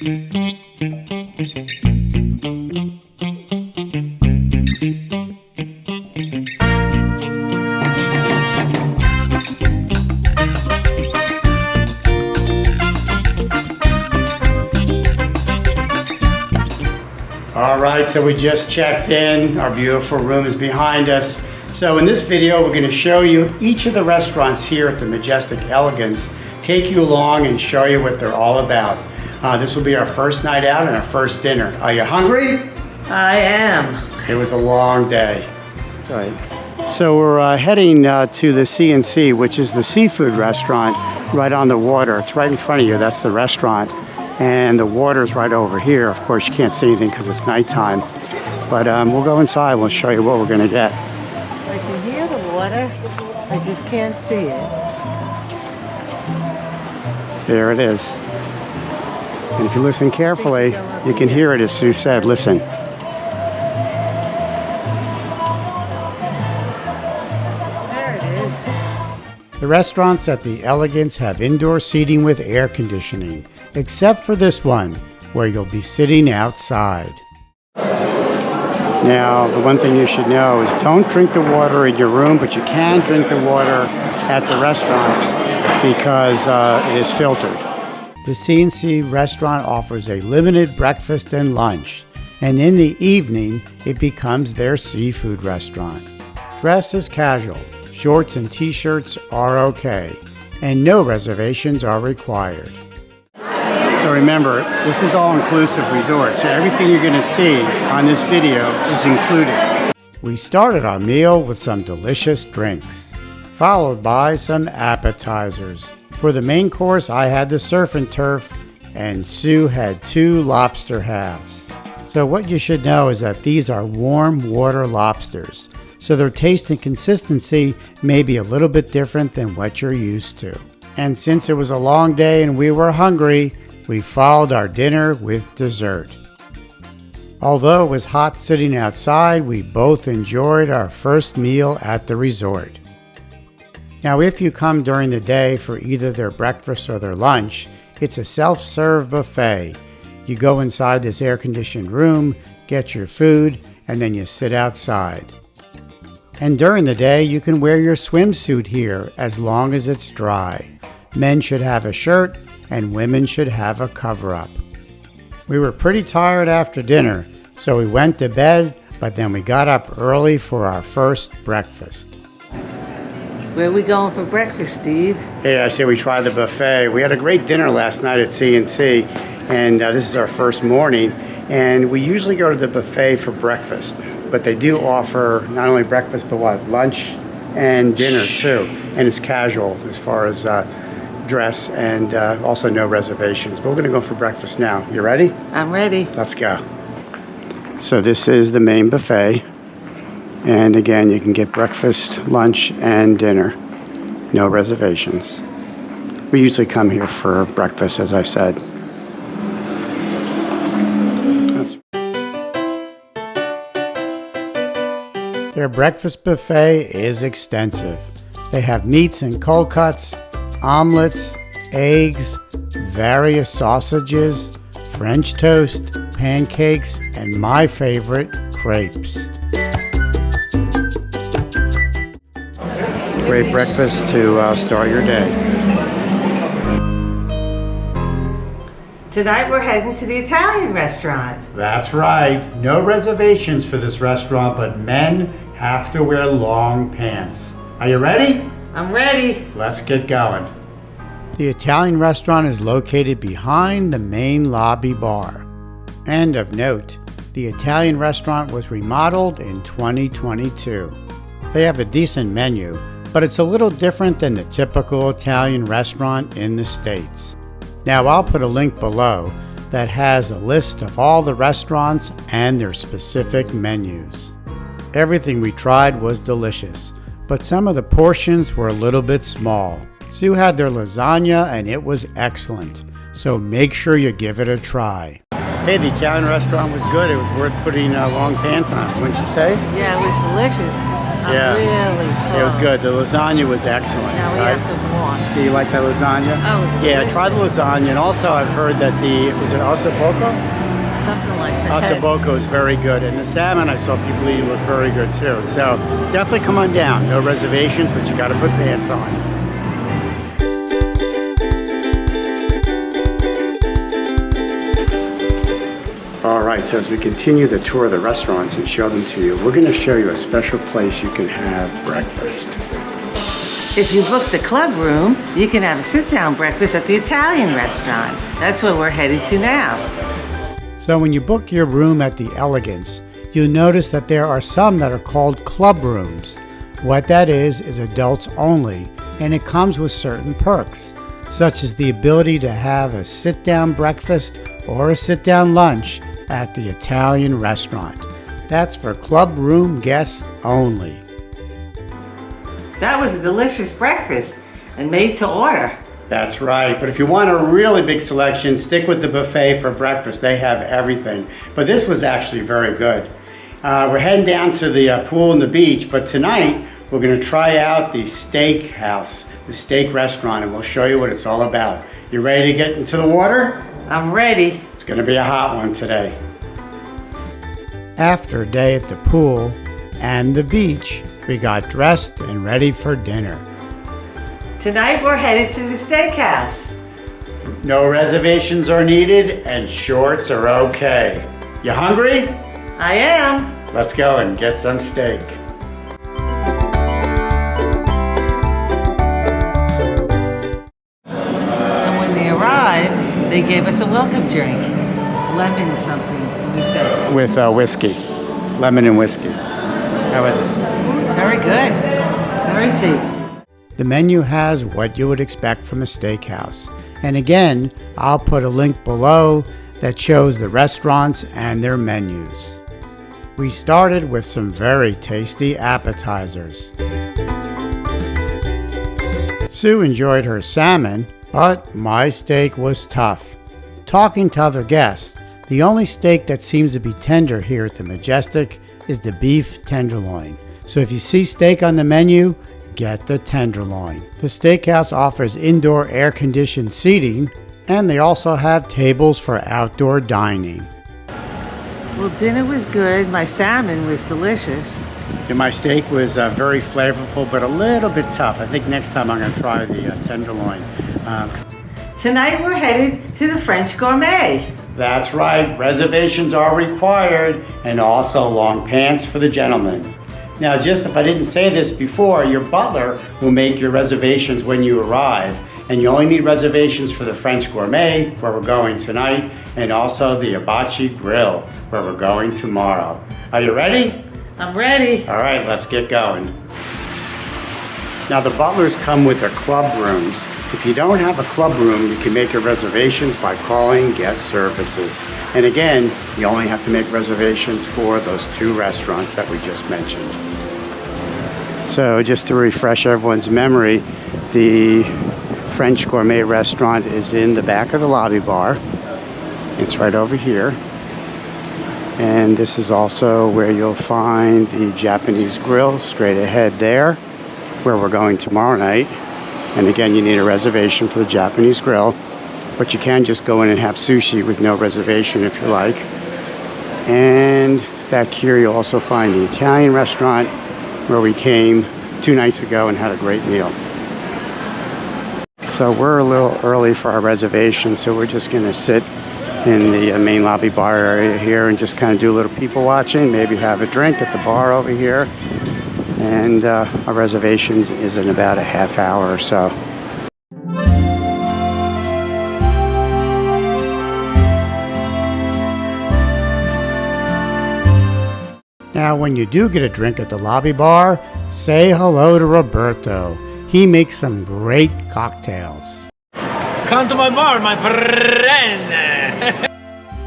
All right, so we just checked in. Our beautiful room is behind us. So in this video, we're going to show you each of the restaurants here at the Majestic Elegance, take you along and show you what they're all about. This will be our first night out and our first dinner. Are you hungry? I am. It was a long day. Right. So we're heading to the C&C, which is the seafood restaurant right on the water. It's right in front of you. That's the restaurant. And the water's right over here. Of course, you can't see anything because it's nighttime. But we'll go inside. We'll show you what we're going to get. I can hear the water. I just can't see it. There it is. And if you listen carefully, you can hear it as Sue said. Listen. There it is. The restaurants at the Elegance have indoor seating with air conditioning, except for this one, where you'll be sitting outside. Now, the one thing you should know is don't drink the water in your room, but you can drink the water at the restaurants because it is filtered. The C&C restaurant offers a limited breakfast and lunch, and in the evening, it becomes their seafood restaurant. Dress is casual. Shorts and t-shirts are okay, and no reservations are required. So remember, this is all-inclusive resort, so everything you're going to see on this video is included. We started our meal with some delicious drinks, followed by some appetizers. For the main course, I had the surf and turf, and Sue had 2 lobster halves. So what you should know is that these are warm water lobsters, so their taste and consistency may be a little bit different than what you're used to. And since it was a long day and we were hungry, we followed our dinner with dessert. Although it was hot sitting outside, we both enjoyed our first meal at the resort. Now, if you come during the day for either their breakfast or their lunch, it's a self-serve buffet. You go inside this air-conditioned room, get your food, and then you sit outside. And during the day, you can wear your swimsuit here as long as it's dry. Men should have a shirt, and women should have a cover-up. We were pretty tired after dinner, so we went to bed, but then we got up early for our first breakfast. Where are we going for breakfast, Steve? Hey, I say we try the buffet. We had a great dinner last night at C&C, and this is our first morning, and we usually go to the buffet for breakfast, but they do offer not only breakfast, but lunch and dinner too, and it's casual as far as dress, and also no reservations. But we're going to go for breakfast now. You ready? I'm ready. Let's go. So this is the main buffet, and again, you can get breakfast, lunch, and dinner. No reservations. We usually come here for breakfast, as I said. Their breakfast buffet is extensive. They have meats and cold cuts, omelets, eggs, various sausages, French toast, pancakes, and my favorite, crepes. Great breakfast to start your day. Tonight we're heading to the Italian restaurant. That's right. No reservations for this restaurant, but men have to wear long pants. Are you ready? I'm ready. Let's get going. The Italian restaurant is located behind the main lobby bar. And of note, the Italian restaurant was remodeled in 2022. They have a decent menu, but it's a little different than the typical Italian restaurant in the States. Now I'll put a link below that has a list of all the restaurants and their specific menus. Everything we tried was delicious, but some of the portions were a little bit small. Sue had their lasagna and it was excellent, so make sure you give it a try. Hey, the Italian restaurant was good. It was worth putting long pants on, wouldn't you say? Yeah, it was delicious. Yeah. Really full. It was good. The lasagna was excellent. Now we right? have to walk. Do you like that lasagna? Oh, it's yeah, delicious. try the lasagna. And also I've heard that was it ossobuco? Something like that. Ossobuco is very good. And the salmon I saw people eating looked very good too. So definitely come on down. No reservations, but you got to put pants on. All right, so as we continue the tour of the restaurants and show them to you, we're going to show you a special place you can have breakfast. If you book the club room, you can have a sit-down breakfast at the Italian restaurant. That's where we're headed to now. So when you book your room at the Elegance, you'll notice that there are some that are called club rooms. What that is adults only, and it comes with certain perks, such as the ability to have a sit-down breakfast or a sit-down lunch at the Italian restaurant. That's for club room guests only. That was a delicious breakfast and made to order. That's right, but if you want a really big selection, stick with the buffet for breakfast. They have everything. But this was actually very good. We're heading down to the pool and the beach, but tonight we're going to try out the steak house, the steak restaurant, and we'll show you what it's all about. You ready to get into the water? I'm ready. It's going to be a hot one today. After a day at the pool and the beach, we got dressed and ready for dinner. Tonight we're headed to the steakhouse. No reservations are needed and shorts are okay. You hungry? I am. Let's go and get some steak. And when they arrived, they gave us a welcome drink. Lemon something, we said. With whiskey. Lemon and whiskey. How is it? It's very good. Very tasty. The menu has what you would expect from a steakhouse. And again, I'll put a link below that shows the restaurants and their menus. We started with some very tasty appetizers. Sue enjoyed her salmon, but my steak was tough. Talking to other guests, the only steak that seems to be tender here at the Majestic is the beef tenderloin. So if you see steak on the menu, get the tenderloin. The steakhouse offers indoor air-conditioned seating, and they also have tables for outdoor dining. Well, dinner was good. My salmon was delicious. And my steak was very flavorful, but a little bit tough. I think next time I'm going to try the tenderloin. Tonight we're headed to the French Gourmet. That's right, reservations are required, and also long pants for the gentlemen. Now, just if I didn't say this before, your butler will make your reservations when you arrive, and you only need reservations for the French Gourmet, where we're going tonight, and also the Hibachi Grill, where we're going tomorrow. Are you ready? I'm ready. All right, let's get going. Now, the butlers come with their club rooms. If you don't have a club room, you can make your reservations by calling guest services. And again, you only have to make reservations for those two restaurants that we just mentioned. So just to refresh everyone's memory, the French Gourmet restaurant is in the back of the lobby bar. It's right over here. And this is also where you'll find the Japanese grill straight ahead there, where we're going tomorrow night. And again, you need a reservation for the Japanese grill, but you can just go in and have sushi with no reservation if you like. And back here, you'll also find the Italian restaurant where we came 2 nights ago and had a great meal. So we're a little early for our reservation, so we're just going to sit in the main lobby bar area here and just kind of do a little people watching, maybe have a drink at the bar over here. And our reservations is in about a half hour or so. Now, when you do get a drink at the lobby bar, say hello to Roberto. He makes some great cocktails. Come to my bar, my friend.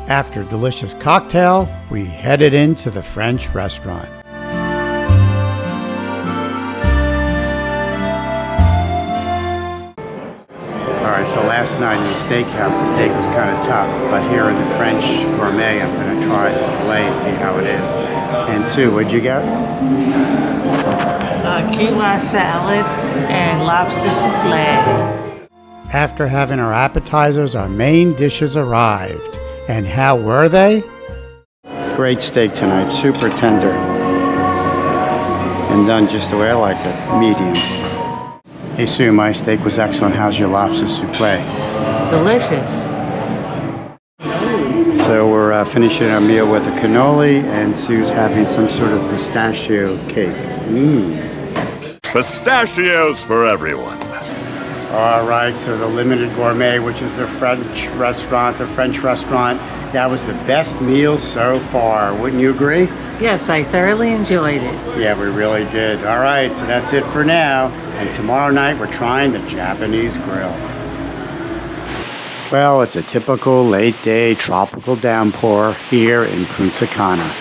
After a delicious cocktail, we headed into the French restaurant. All right, so last night in the steakhouse, the steak was kind of tough, but here in the French gourmet, I'm going to try the filet and see how it is. And Sue, what'd you get? Quinoa salad and lobster souffle. After having our appetizers, our main dishes arrived. And how were they? Great steak tonight, super tender. And done just the way I like it, medium. Hey Sue, my steak was excellent. How's your lobster souffle? Delicious. So we're finishing our meal with a cannoli, and Sue's having some sort of pistachio cake. Pistachios for everyone. All right, so the Limited Gourmet, which is the French restaurant, that was the best meal so far. Wouldn't you agree? Yes, I thoroughly enjoyed it. Yeah, we really did. All right, so that's it for now. And tomorrow night, we're trying the Japanese grill. Well, it's a typical late day tropical downpour here in Punta Cana.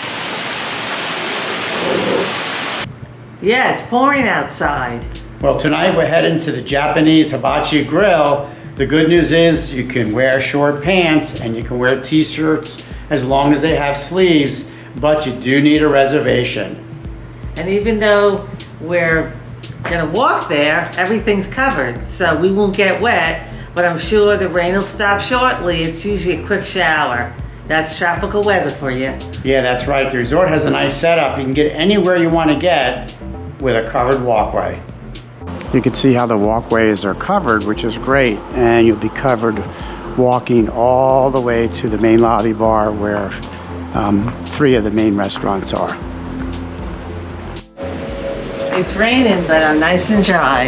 Yeah, it's pouring outside. Well, tonight we're heading to the Japanese hibachi grill. The good news is you can wear short pants and you can wear t-shirts as long as they have sleeves, but you do need a reservation. And even though we're gonna walk there, everything's covered, so we won't get wet, but I'm sure the rain will stop shortly. It's usually a quick shower. That's tropical weather for you. Yeah, that's right. The resort has a nice setup. You can get anywhere you want to get with a covered walkway. You can see how the walkways are covered, which is great, and you'll be covered walking all the way to the main lobby bar where 3 of the main restaurants are. It's raining, but I'm nice and dry.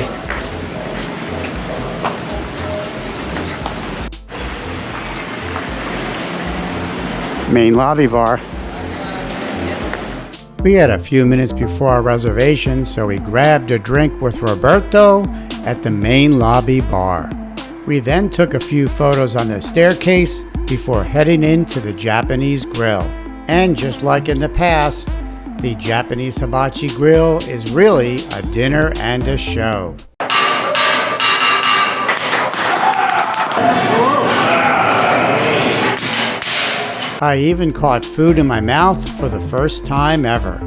Main lobby bar. We had a few minutes before our reservation, so we grabbed a drink with Roberto at the main lobby bar. We then took a few photos on the staircase before heading into the Japanese grill. And just like in the past, the Japanese hibachi grill is really a dinner and a show. I even caught food in my mouth for the first time ever.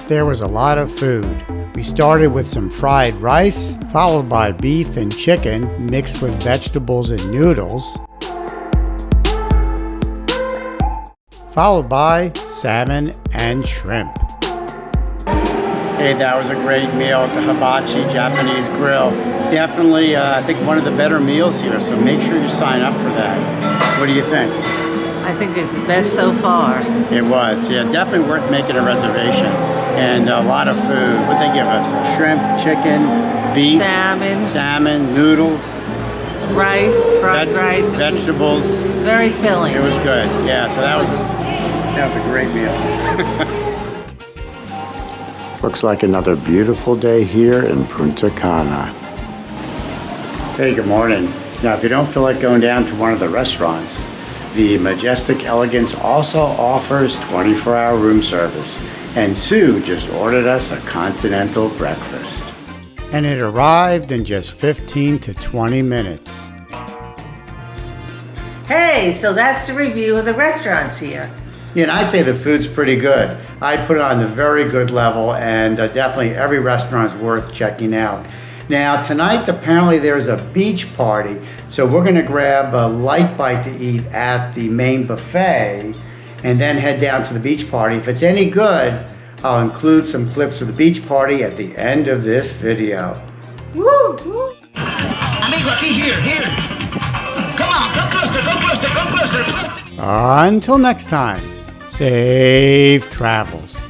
There was a lot of food. We started with some fried rice, followed by beef and chicken mixed with vegetables and noodles, followed by salmon and shrimp. Hey, that was a great meal at the Hibachi Japanese Grill. Definitely, I think one of the better meals here, so make sure you sign up for that. What do you think? I think it's the best so far. It was, yeah, definitely worth making a reservation. And a lot of food. What'd they give us? Shrimp, chicken, beef, salmon, noodles, rice, fried rice, vegetables. Very filling. It was good. Yeah, so that was a great meal. Looks like another beautiful day here in Punta Cana. Hey, good morning. Now, if you don't feel like going down to one of the restaurants, the Majestic Elegance also offers 24-hour room service. And Sue just ordered us a continental breakfast. And it arrived in just 15 to 20 minutes. Hey, so that's the review of the restaurants here. Yeah, and I say the food's pretty good. I put it on the very good level, and definitely every restaurant's worth checking out. Now, tonight, apparently there's a beach party, so we're gonna grab a light bite to eat at the main buffet, and then head down to the beach party. If it's any good, I'll include some clips of the beach party at the end of this video. Woo! Woo. Amigo, aquí, here. Come on, come closer. Until next time, safe travels.